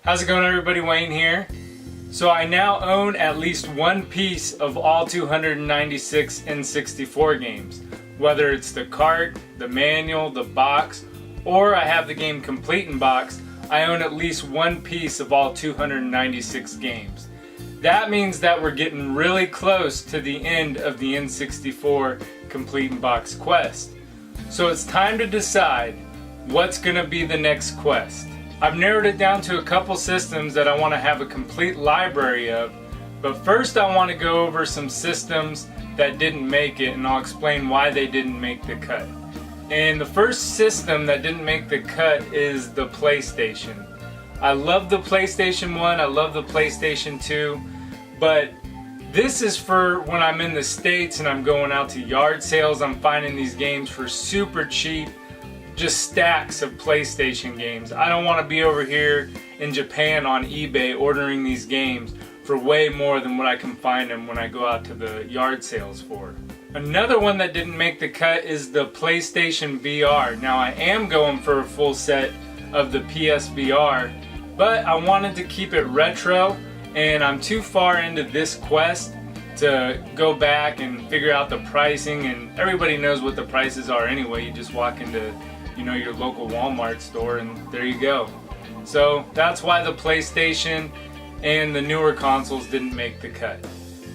How's it going, everybody? Wayne here. So I now own at least one piece of all 296 N64 games. Whether it's the cart, the manual, the box, or I have the game complete in box, I own at least one piece of all 296 games. That means that we're getting really close to the end of the N64 complete in box quest. So it's time to decide what's going to be the next quest. I've narrowed it down to a couple systems that I want to have a complete library of, but first I want to go over some systems that didn't make it, and I'll explain why they didn't make the cut. And the first system that didn't make the cut is the PlayStation. I love the PlayStation 1, I love the PlayStation 2, but this is for when I'm in the States and I'm going out to yard sales. I'm finding these games for super cheap, just stacks of PlayStation games. I don't want to be over here in Japan on eBay ordering these games for way more than what I can find them when I go out to the yard sales for. Another one that didn't make the cut is the PlayStation VR. Now I am going for a full set of the PSVR, but I wanted to keep it retro, and I'm too far into this quest to go back and figure out the pricing, and everybody knows what the prices are anyway. You just walk into your local Walmart store and there you go. So that's why the PlayStation and the newer consoles didn't make the cut.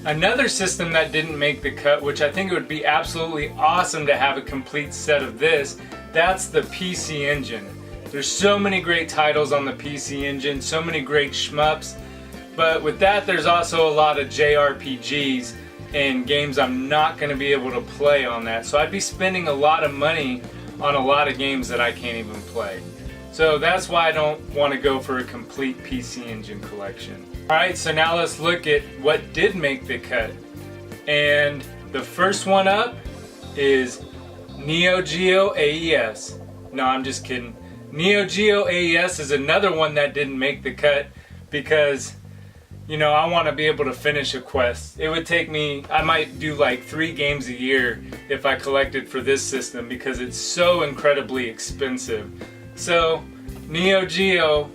Another system that didn't make the cut, which I think it would be absolutely awesome to have a complete set of this, that's the PC Engine. There's so many great titles on the PC Engine, so many great shmups, but with that there's also a lot of JRPGs and games I'm not going to be able to play on that. So I'd be spending a lot of money on a lot of games that I can't even play. So that's why I don't want to go for a complete PC Engine collection. Alright, so now let's look at what did make the cut. And the first one up is Neo Geo AES. No, I'm just kidding. Neo Geo AES is another one that didn't make the cut because I want to be able to finish a quest. It would take me, I might do like 3 games a year if I collected for this system because it's so incredibly expensive. So Neo Geo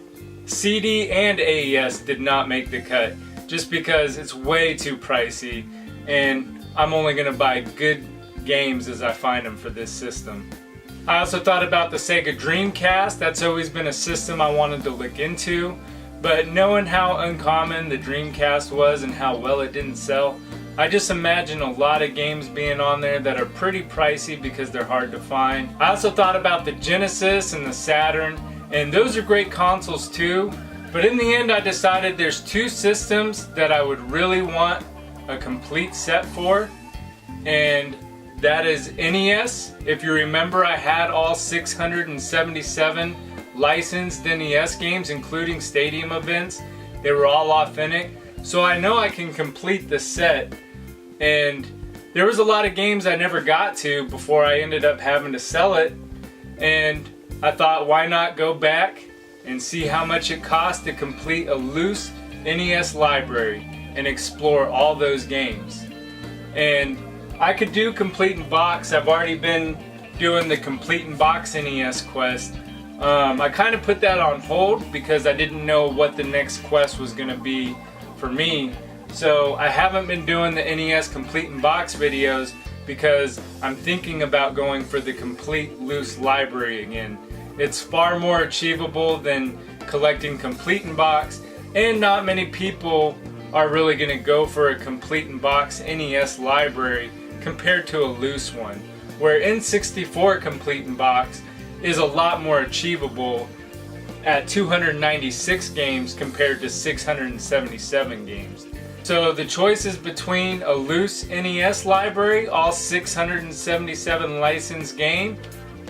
CD and AES did not make the cut just because it's way too pricey, and I'm only going to buy good games as I find them for this system. I also thought about the Sega Dreamcast. That's always been a system I wanted to look into. But knowing how uncommon the Dreamcast was and how well it didn't sell, I just imagine a lot of games being on there that are pretty pricey because they're hard to find. I also thought about the Genesis and the Saturn, and those are great consoles too. But in the end I decided there's 2 systems that I would really want a complete set for, and that is NES. If you remember, I had all 677 licensed NES games, including stadium events. They were all authentic, so I know I can complete the set. And there was a lot of games I never got to before I ended up having to sell it, and I thought, why not go back and see how much it costs to complete a loose NES library and explore all those games. And I could do complete in box. I've already been doing the complete in box NES quest. I kind of put that on hold because I didn't know what the next quest was going to be for me. So I haven't been doing the NES complete in box videos because I'm thinking about going for the complete loose library again. It's far more achievable than collecting complete in box, and not many people are really going to go for a complete in box NES library compared to a loose one, where N64 complete in box is a lot more achievable at 296 games compared to 677 games. So the choice is between a loose NES library, all 677 licensed games,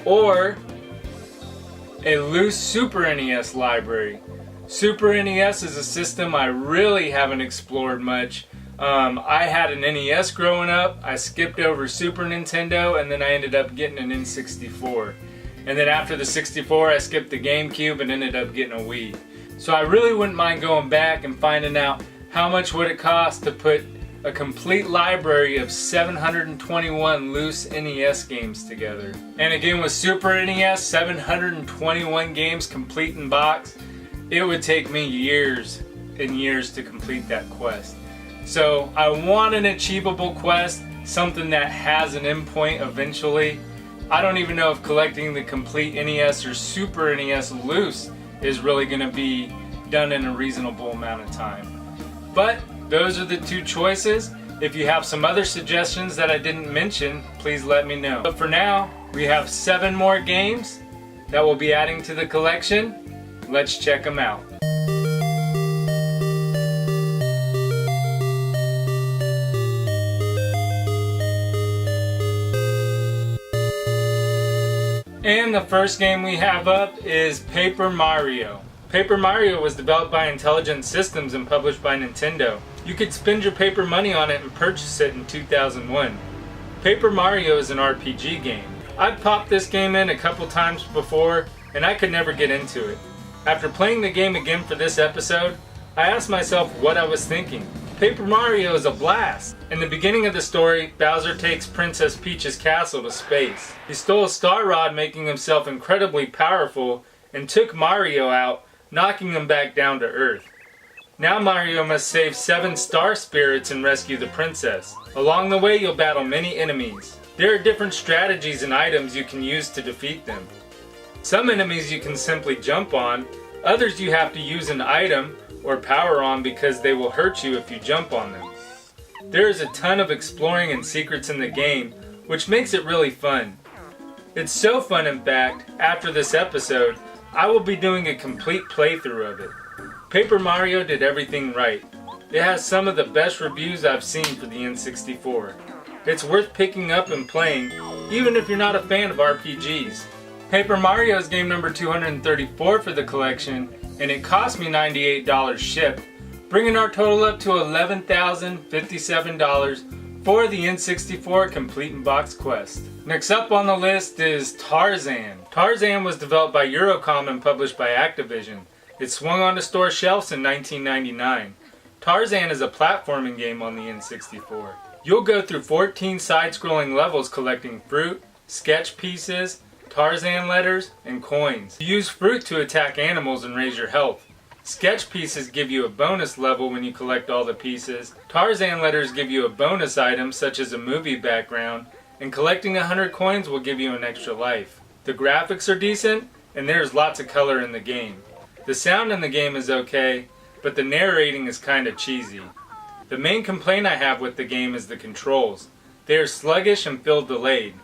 or a loose Super NES library. Super NES is a system I really haven't explored much. I had an NES growing up, I skipped over Super Nintendo, and then I ended up getting an N64. And then after the 64 I skipped the GameCube and ended up getting a Wii. So I really wouldn't mind going back and finding out how much would it cost to put a complete library of 721 loose NES games together. And again with Super NES, 721 games complete in box. it would take me years and years to complete that quest. So I want an achievable quest, something that has an endpoint eventually. I don't even know if collecting the complete NES or Super NES loose is really going to be done in a reasonable amount of time. But those are the two choices. If you have some other suggestions that I didn't mention, please let me know. But for now, we have 7 more games that we'll be adding to the collection. Let's check them out. And the first game we have up is Paper Mario. Paper Mario was developed by Intelligent Systems and published by Nintendo. You could spend your paper money on it and purchase it in 2001. Paper Mario is an RPG game. I've popped this game in a couple times before and I could never get into it. After playing the game again for this episode, I asked myself what I was thinking. Paper Mario is a blast. In the beginning of the story, Bowser takes Princess Peach's castle to space. He stole a star rod, making himself incredibly powerful, and took Mario out, knocking him back down to Earth. Now Mario must save 7 star spirits and rescue the princess. Along the way, you'll battle many enemies. There are different strategies and items you can use to defeat them. Some enemies you can simply jump on, others you have to use an item or power on because they will hurt you if you jump on them. There is a ton of exploring and secrets in the game, which makes it really fun. It's so fun, in fact, after this episode, I will be doing a complete playthrough of it. Paper Mario did everything right. It has some of the best reviews I've seen for the N64. It's worth picking up and playing, even if you're not a fan of RPGs. Paper Mario is game number 234 for the collection, and it cost me $98 shipped, bringing our total up to $11,057 for the N64 Complete in Box Quest. Next up on the list is Tarzan. Tarzan was developed by Eurocom and published by Activision. It swung onto store shelves in 1999. Tarzan is a platforming game on the N64. You'll go through 14 side-scrolling levels collecting fruit, sketch pieces, Tarzan letters, and coins. You use fruit to attack animals and raise your health. Sketch pieces give you a bonus level when you collect all the pieces. Tarzan letters give you a bonus item such as a movie background, and collecting 100 coins will give you an extra life. The graphics are decent, and there's lots of color in the game. The sound in the game is okay, but the narrating is kinda cheesy. The main complaint I have with the game is the controls. They are sluggish and feel delayed.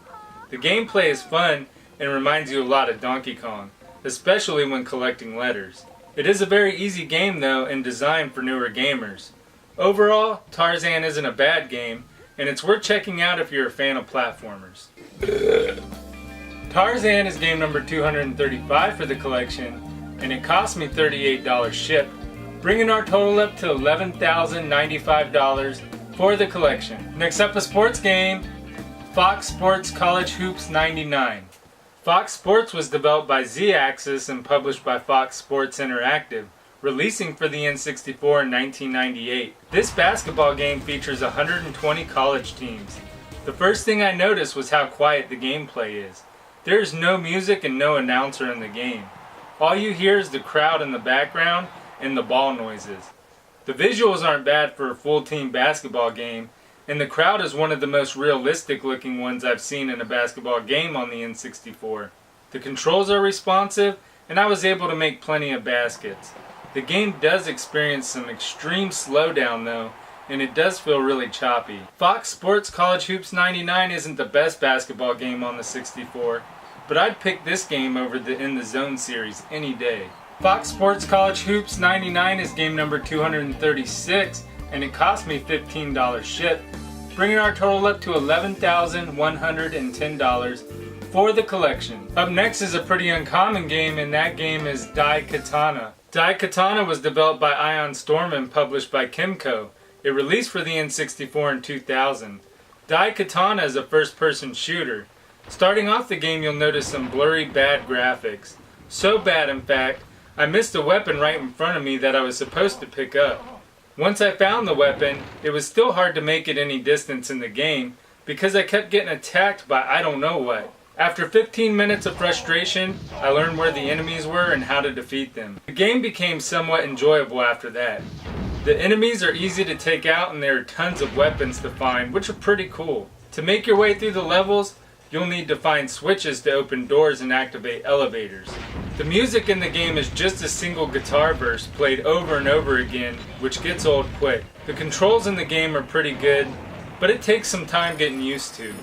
The gameplay is fun and reminds you a lot of Donkey Kong, especially when collecting letters. It is a very easy game though and designed for newer gamers. Overall, Tarzan isn't a bad game, and it's worth checking out if you're a fan of platformers. Tarzan is game number 235 for the collection, and it cost me $38 shipped, bringing our total up to $11,095 for the collection. Next up, a sports game, Fox Sports College Hoops 99. Fox Sports was developed by Z-Axis and published by Fox Sports Interactive, releasing for the N64 in 1998. This basketball game features 120 college teams. The first thing I noticed was how quiet the gameplay is. There is no music and no announcer in the game. All you hear is the crowd in the background and the ball noises. The visuals aren't bad for a full team basketball game, and the crowd is one of the most realistic looking ones I've seen in a basketball game on the N64. The controls are responsive, and I was able to make plenty of baskets. The game does experience some extreme slowdown though, and it does feel really choppy. Fox Sports College Hoops 99 isn't the best basketball game on the 64, but I'd pick this game over the In the Zone series any day. Fox Sports College Hoops 99 is game number 236, and it cost me $15 shipped, bringing our total up to $11,110 for the collection. Up next is a pretty uncommon game, and that game is Daikatana. Daikatana was developed by Ion Storm and published by Kimco. It released for the N64 in 2000. Daikatana is a first-person shooter. Starting off the game, you'll notice some blurry, bad graphics. So bad, in fact, I missed a weapon right in front of me that I was supposed to pick up. Once I found the weapon, it was still hard to make it any distance in the game because I kept getting attacked by I don't know what. After 15 minutes of frustration, I learned where the enemies were and how to defeat them. The game became somewhat enjoyable after that. The enemies are easy to take out and there are tons of weapons to find, which are pretty cool. To make your way through the levels, you'll need to find switches to open doors and activate elevators. The music in the game is just a single guitar verse played over and over again, which gets old quick. The controls in the game are pretty good, but it takes some time getting used to.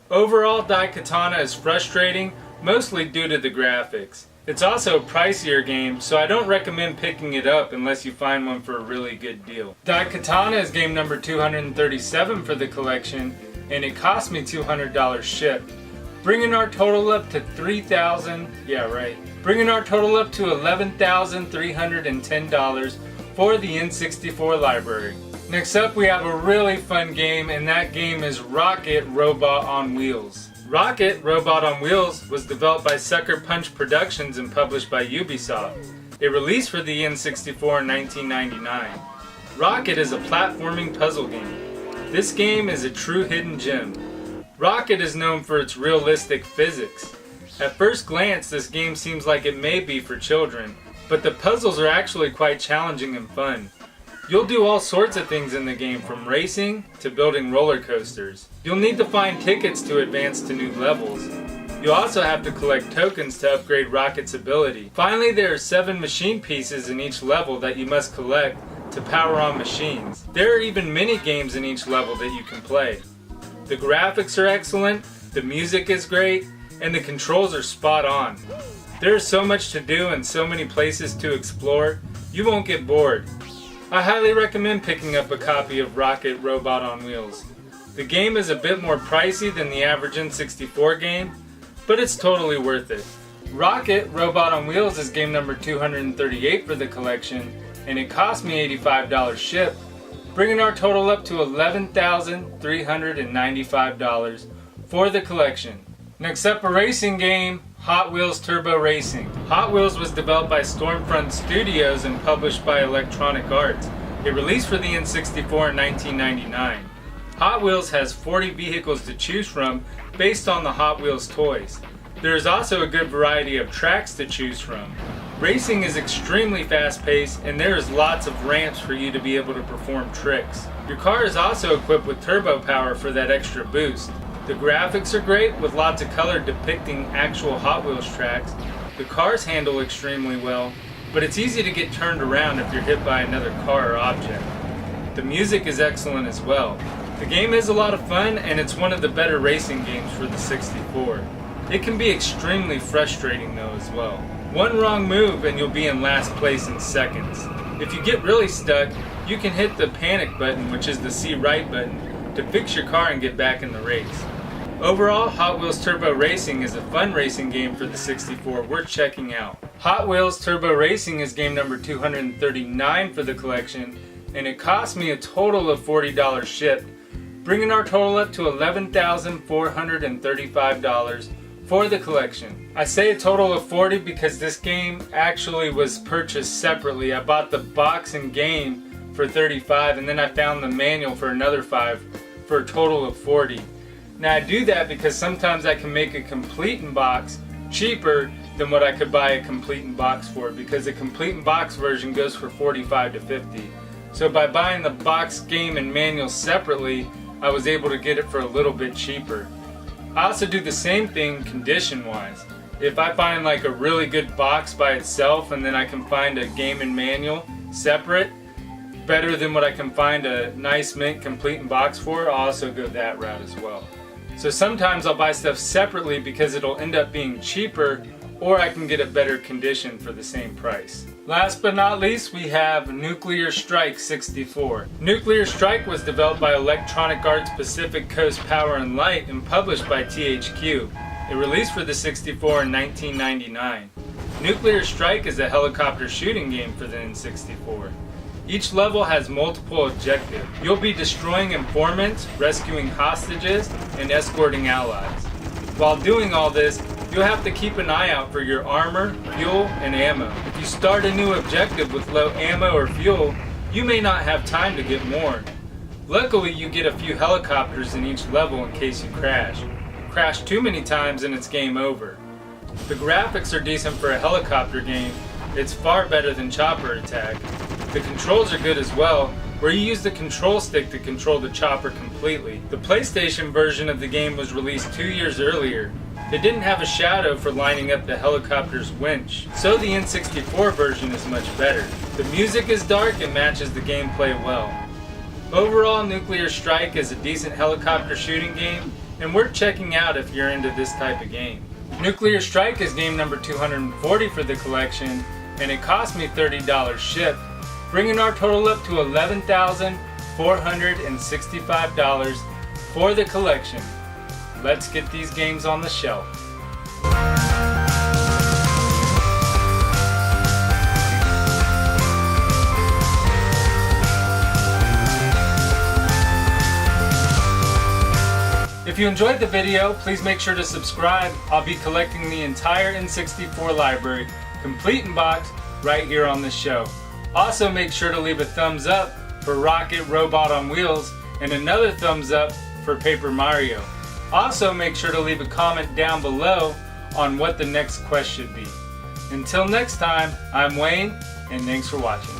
Overall, Daikatana is frustrating, mostly due to the graphics. It's also a pricier game, so I don't recommend picking it up unless you find one for a really good deal. Daikatana is game number 237 for the collection, and it cost me $200 shipped, bringing our total up to $11,310 for the N64 library. Next up, we have a really fun game, and that game is Rocket Robot on Wheels. Rocket Robot on Wheels was developed by Sucker Punch Productions and published by Ubisoft. It released for the N64 in 1999. Rocket is a platforming puzzle game. This game is a true hidden gem. Rocket is known for its realistic physics. At first glance, this game seems like it may be for children, but the puzzles are actually quite challenging and fun. You'll do all sorts of things in the game, from racing to building roller coasters. You'll need to find tickets to advance to new levels. You'll also have to collect tokens to upgrade Rocket's ability. Finally, there are 7 machine pieces in each level that you must collect to power on machines. There are even mini games in each level that you can play. The graphics are excellent, the music is great, and the controls are spot on. There is so much to do and so many places to explore, you won't get bored. I highly recommend picking up a copy of Rocket Robot on Wheels. The game is a bit more pricey than the average N64 game, but it's totally worth it. Rocket Robot on Wheels is game number 238 for the collection, and it cost me $85 shipped, bringing our total up to $11,395 for the collection. Next up, a racing game, Hot Wheels Turbo Racing. Hot Wheels was developed by Stormfront Studios and published by Electronic Arts. It released for the N64 in 1999. Hot Wheels has 40 vehicles to choose from based on the Hot Wheels toys. There is also a good variety of tracks to choose from. Racing is extremely fast-paced, and there is lots of ramps for you to be able to perform tricks. Your car is also equipped with turbo power for that extra boost. The graphics are great, with lots of color depicting actual Hot Wheels tracks. The cars handle extremely well, but it's easy to get turned around if you're hit by another car or object. The music is excellent as well. The game is a lot of fun, and it's one of the better racing games for the 64. It can be extremely frustrating though as well. One wrong move and you'll be in last place in seconds. If you get really stuck, you can hit the panic button, which is the C right button, to fix your car and get back in the race. Overall, Hot Wheels Turbo Racing is a fun racing game for the 64 worth checking out. Hot Wheels Turbo Racing is game number 239 for the collection, and it cost me a total of $40 shipped, bringing our total up to $11,435 for the collection. I say a total of 40 because this game actually was purchased separately. I bought the box and game for 35, and then I found the manual for another 5 for a total of 40. Now I do that because sometimes I can make a complete in box cheaper than what I could buy a complete in box for, because the complete in box version goes for 45 to 50. So by buying the box, game, and manual separately, I was able to get it for a little bit cheaper. I also do the same thing condition wise. If I find like a really good box by itself and then I can find a game and manual separate, better than what I can find a nice mint complete in box for, I'll also go that route as well. So sometimes I'll buy stuff separately because it'll end up being cheaper, or I can get a better condition for the same price. Last but not least, we have Nuclear Strike 64. Nuclear Strike was developed by Electronic Arts Pacific Coast Power and Light and published by THQ. It released for the 64 in 1999. Nuclear Strike is a helicopter shooting game for the N64. Each level has multiple objectives. You'll be destroying informants, rescuing hostages, and escorting allies. While doing all this, you'll have to keep an eye out for your armor, fuel, and ammo. If you start a new objective with low ammo or fuel, you may not have time to get more. Luckily, you get a few helicopters in each level in case you crash. crash too many times and it's game over. The graphics are decent for a helicopter game. It's far better than Chopper Attack. The controls are good as well, where you use the control stick to control the chopper completely. The PlayStation version of the game was released 2 years earlier. It didn't have a shadow for lining up the helicopter's winch, so the N64 version is much better. The music is dark and matches the gameplay well. Overall, Nuclear Strike is a decent helicopter shooting game and worth checking out if you're into this type of game. Nuclear Strike is game number 240 for the collection, and it cost me $30 shipped, bringing our total up to $11,465 for the collection. Let's get these games on the shelf. If you enjoyed the video, please make sure to subscribe. I'll be collecting the entire N64 library, complete in box, right here on this show. Also make sure to leave a thumbs up for Rocket Robot on Wheels and another thumbs up for Paper Mario. Also make sure to leave a comment down below on what the next quest should be. Until next time, I'm Wayne, and thanks for watching.